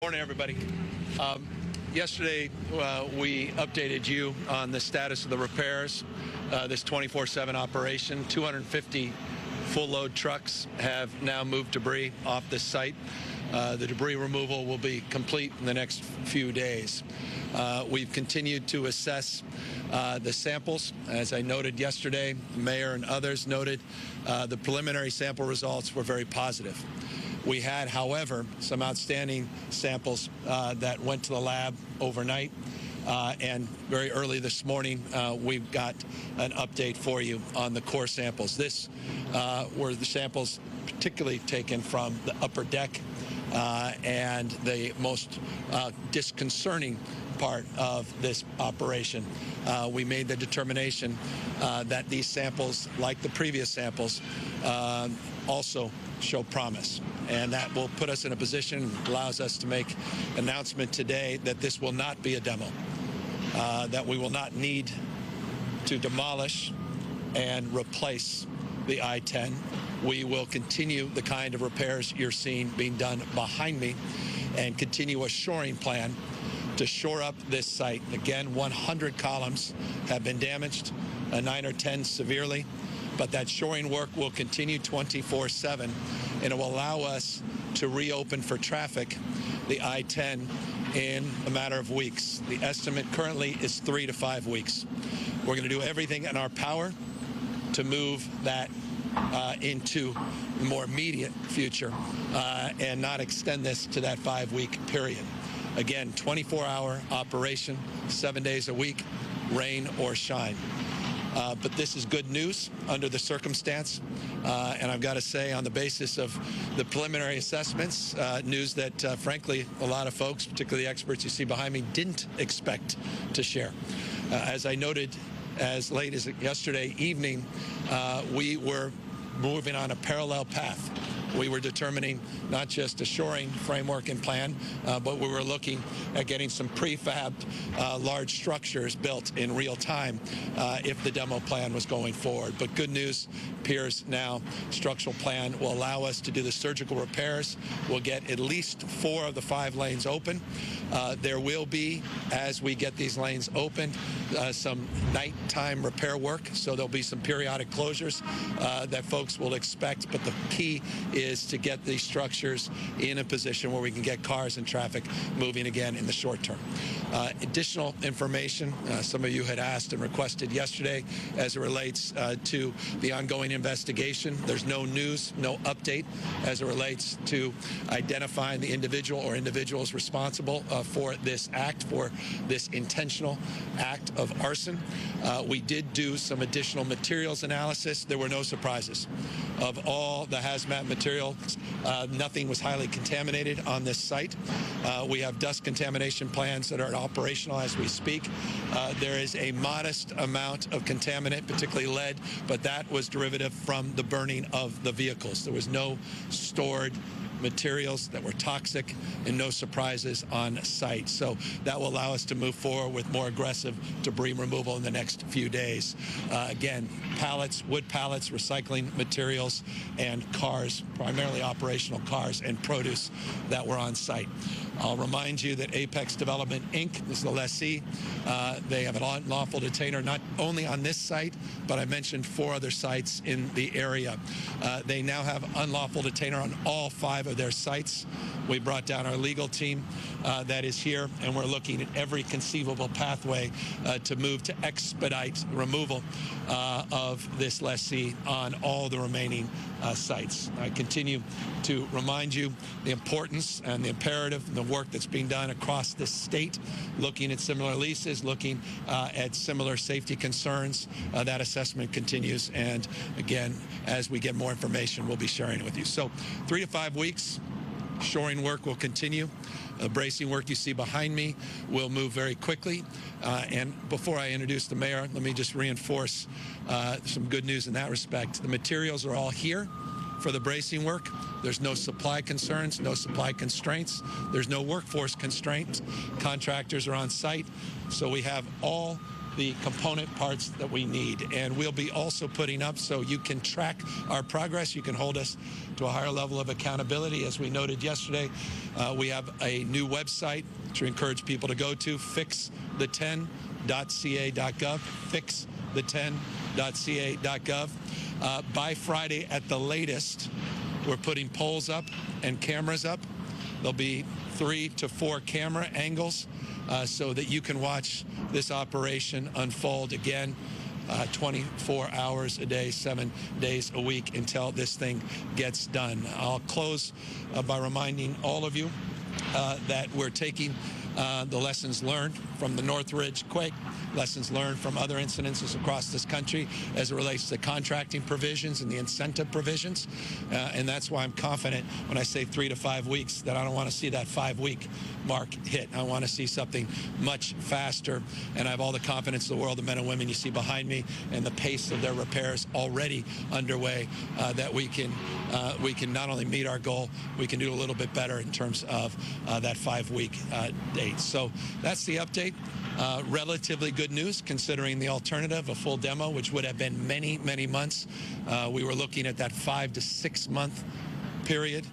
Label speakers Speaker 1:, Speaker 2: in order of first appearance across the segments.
Speaker 1: Morning, everybody. Yesterday, we updated you on the status of the repairs. This 24/7 operation, 250 full-load trucks have now moved debris off the site. The debris removal will be complete in the next few days. We've continued to assess the samples. As I noted yesterday, the mayor and others noted the preliminary sample results were very positive. We had, however, some outstanding samples that went to the lab overnight. And very early this morning, we've got an update for you on the core samples. This were the samples particularly taken from the upper deck and the most disconcerting part of this operation. We made the determination that these samples, like the previous samples, also show promise. And that will put us in a position, allows us to make an announcement today that this will not be a demo, that we will not need to demolish and replace the I-10. We will continue the kind of repairs you're seeing being done behind me and continue a shoring plan to shore up this site. Again, 100 columns have been damaged, 9 or 10 severely, but that shoring work will continue 24/7, and it will allow us to reopen for traffic the I-10 in a matter of weeks. The estimate currently is 3 to 5 weeks. We're going to do everything in our power to move that into the more immediate future and not extend this to that 5-week period. Again, 24-hour operation, 7 days a week, rain or shine. But this is good news under the circumstance. And I've got to say, on the basis of the preliminary assessments, news that, frankly, a lot of folks, particularly the experts you see behind me, didn't expect to share. As I noted as late as yesterday evening, we were moving on a parallel path. We were determining not just a shoring framework and plan, but we were looking at getting some prefabbed large structures built in real time if the demo plan was going forward. But good news appears now, structural plan will allow us to do the surgical repairs. We'll get at least 4 of the 5 lanes open. There will be, as we get these lanes open, some nighttime repair work, so there'll be some periodic closures that folks will expect, but the key is to get these structures in a position where we can get cars and traffic moving again in the short term. Additional information some of you had asked and requested yesterday as it relates to the ongoing investigation. There's no news, no update as it relates to identifying the individual or individuals responsible for this act, for this intentional act of arson. We did do some additional materials analysis. There were no surprises. Of all the hazmat material, nothing was highly contaminated on this site. We have dust contamination plans that are operational as we speak. There is a modest amount of contaminant, particularly lead, but that was derivative from the burning of the vehicles. There was no stored materials that were toxic and no surprises on site. So that will allow us to move forward with more aggressive debris removal in the next few days. Again, pallets, wood pallets, recycling materials, and cars, primarily operational cars and produce that were on site. I'll remind you that Apex Development, Inc. is the lessee. They have an unlawful detainer not only on this site, but I mentioned 4 other sites in the area. They now have unlawful detainer on all 5 of their sites. We brought down our legal team that is here, and we're looking at every conceivable pathway to move to expedite removal of this lessee on all the remaining sites. I continue to remind you the importance and the imperative and the work that's being done across the state, looking at similar leases, looking at similar safety concerns. That assessment continues, and again, as we get more information, we'll be sharing it with you. So 3 to 5 weeks, shoring work will continue. The bracing work you see behind me will move very quickly. And before I introduce the mayor, let me just reinforce some good news in that respect. The materials are all here for the bracing work. There's no supply concerns, no supply constraints. There's no workforce constraints. Contractors are on site. So we have all the component parts that we need. And we'll be also putting up so you can track our progress. You can hold us to a higher level of accountability. As we noted yesterday, we have a new website to encourage people to go to, fixthe10.ca.gov, fixthe10.ca.gov. By Friday at the latest, we're putting poles up and cameras up. There'll be 3 to 4 camera angles so that you can watch this operation unfold again 24 hours a day, 7 days a week until this thing gets done. I'll close by reminding all of you that we're taking the lessons learned from the Northridge quake, lessons learned from other incidences across this country as it relates to contracting provisions and the incentive provisions. And that's why I'm confident when I say 3 to 5 weeks that I don't want to see that 5-week mark hit. I want to see something much faster. And I have all the confidence in the world, the men and women you see behind me, and the pace of their repairs already underway, that we can not only meet our goal, we can do a little bit better in terms of that 5-week date. So that's the update. Relatively good news considering the alternative, a full demo, which would have been many, many months. We were looking at that 5 to 6 month period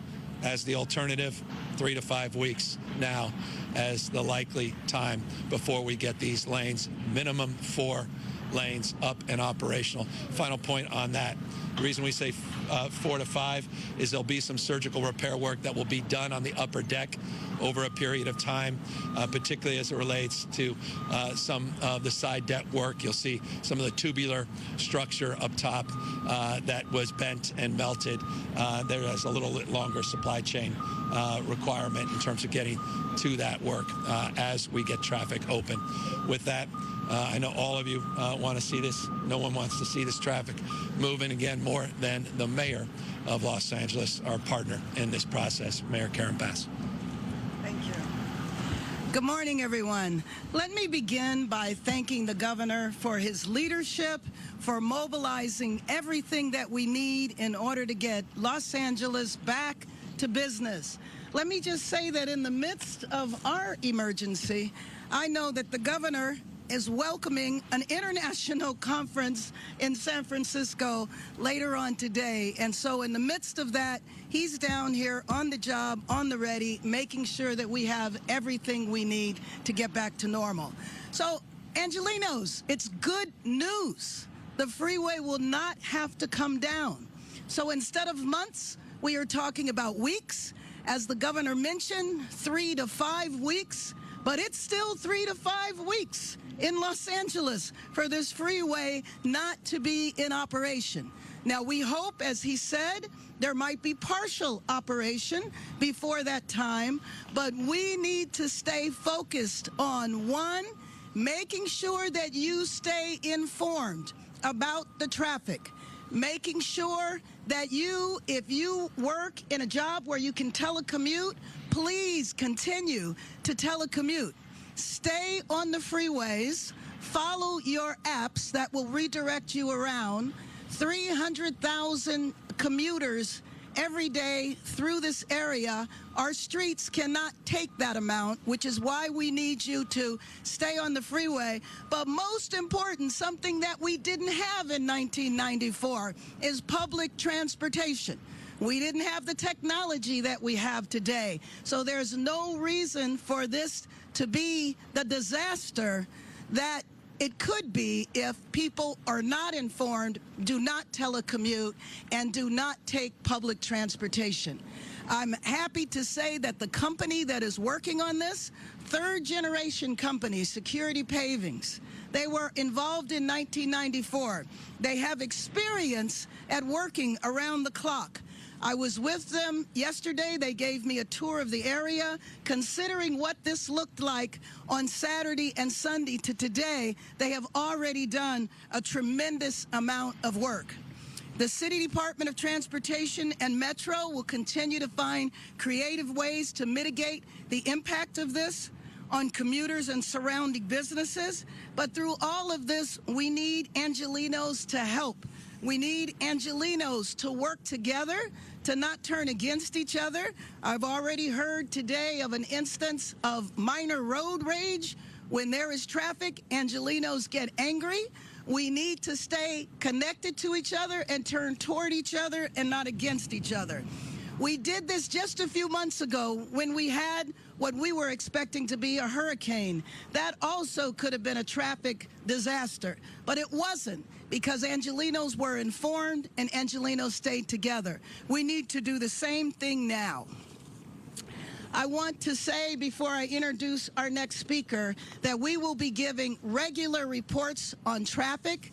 Speaker 1: as the alternative, 3 to 5 weeks now as the likely time before we get these lanes, minimum 4 lanes up and operational. Final point on that. The reason we say 4 to 5 is there'll be some surgical repair work that will be done on the upper deck over a period of time, particularly as it relates to some of the side deck work. You'll see some of the tubular structure up top that was bent and melted. There is a little longer supply chain requirement in terms of getting to that work as we get traffic open. With that, I know all of you want to see this. No one wants to see this traffic moving again more than the mayor of Los Angeles, our partner in this process, Mayor Karen Bass.
Speaker 2: Thank you. Good morning, everyone. Let me begin by thanking the governor for his leadership, for mobilizing everything that we need in order to get Los Angeles back to business. Let me just say that in the midst of our emergency, I know that the governor is welcoming an international conference in San Francisco later on today. And so in the midst of that, he's down here on the job, on the ready, making sure that we have everything we need to get back to normal. So, Angelenos, it's good news. The freeway will not have to come down. So instead of months, we are talking about weeks. As the governor mentioned, 3 to 5 weeks, but it's still 3 to 5 weeks in Los Angeles for this freeway not to be in operation. Now, we hope, as he said, there might be partial operation before that time, but we need to stay focused on, one, making sure that you stay informed about the traffic, making sure that you, if you work in a job where you can telecommute, please continue to telecommute. Stay on the freeways, follow your apps that will redirect you around. 300,000 commuters every day through this area. Our streets cannot take that amount, which is why we need you to stay on the freeway. But most important, something that we didn't have in 1994 is public transportation. We didn't have the technology that we have today. So there's no reason for this to be the disaster that it could be if people are not informed, do not telecommute, and do not take public transportation. I'm happy to say that the company that is working on this, third-generation company, Security Pavings, they were involved in 1994. They have experience at working around the clock. I was with them yesterday. They gave me a tour of the area. Considering what this looked like on Saturday and Sunday to today, they have already done a tremendous amount of work. The City Department of Transportation and Metro will continue to find creative ways to mitigate the impact of this on commuters and surrounding businesses. But through all of this, we need Angelenos to help. We need Angelenos to work together, to not turn against each other. I've already heard today of an instance of minor road rage When there is traffic, Angelenos get angry. We need to stay connected to each other and turn toward each other and not against each other. We did this just a few months ago when we had what we were expecting to be a hurricane. That also could have been a traffic disaster, but it wasn't, because Angelenos were informed and Angelenos stayed together. We need to do the same thing now. I want to say, before I introduce our next speaker, that we will be giving regular reports on traffic.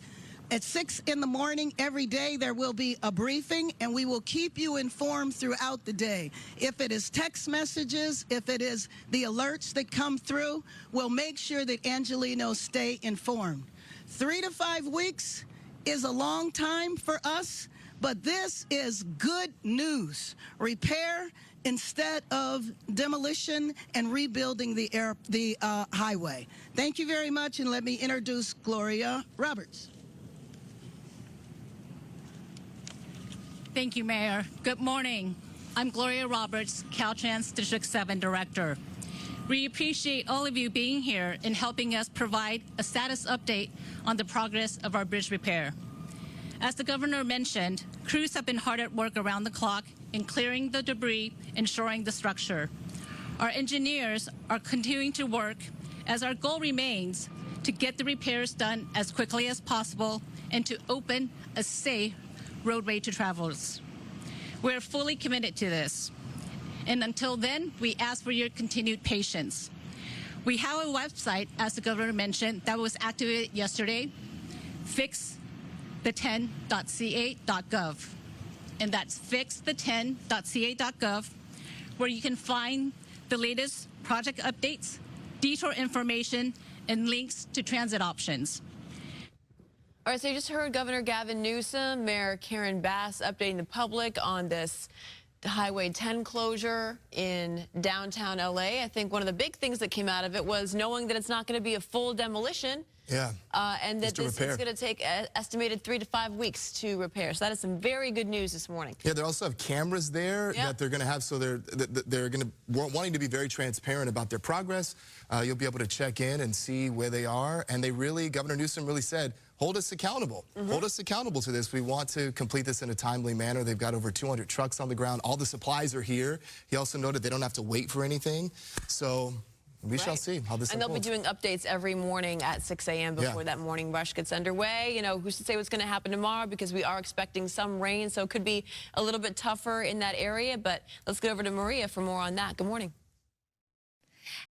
Speaker 2: At 6 in the morning every day, there will be a briefing, and we will keep you informed throughout the day. If it is text messages, if it is the alerts that come through, we'll make sure that Angelenos stay informed. 3 to 5 weeks is a long time for us, but this is good news. Repair instead of demolition and rebuilding the highway. Thank you very much, and let me introduce Gloria Roberts.
Speaker 3: Thank you, Mayor. Good morning. I'm Gloria Roberts, Caltrans District 7 Director. We appreciate all of you being here and helping us provide a status update on the progress of our bridge repair. As the governor mentioned, crews have been hard at work around the clock in clearing the debris and shoring the structure. Our engineers are continuing to work, as our goal remains to get the repairs done as quickly as possible and to open a safe roadway to travelers. We're fully committed to this. And until then, we ask for your continued patience. We have a website, as the governor mentioned, that was activated yesterday, fixthe10.ca.gov. And that's fixthe10.ca.gov, where you can find the latest project updates, detour information, and links to transit options.
Speaker 4: All right, so you just heard Governor Gavin Newsom, Mayor Karen Bass updating the public on this Highway 10 closure in downtown LA. I think one of the big things that came out of it was knowing that it's not going to be a full demolition.
Speaker 5: Yeah.
Speaker 4: And that this is going to take estimated 3 to 5 weeks to repair. So that is some very good news this morning.
Speaker 5: Yeah, they also have cameras there that they're going to have, so they're going to wanting to be very transparent about their progress. You'll be able to check in and see where they are. And they really, Governor Newsom really said, hold us accountable. Hold us accountable to this. We want to complete this in a timely manner. They've got over 200 trucks on the ground. All the supplies are here. He also noted they don't have to wait for anything. So we shall see how this unfolds.
Speaker 4: And they'll be doing updates every morning at 6 a.m. before that morning rush gets underway. You know, who's to say what's going to happen tomorrow, because we are expecting some rain, so it could be a little bit tougher in that area. But let's get over to Maria for more on that. Good morning.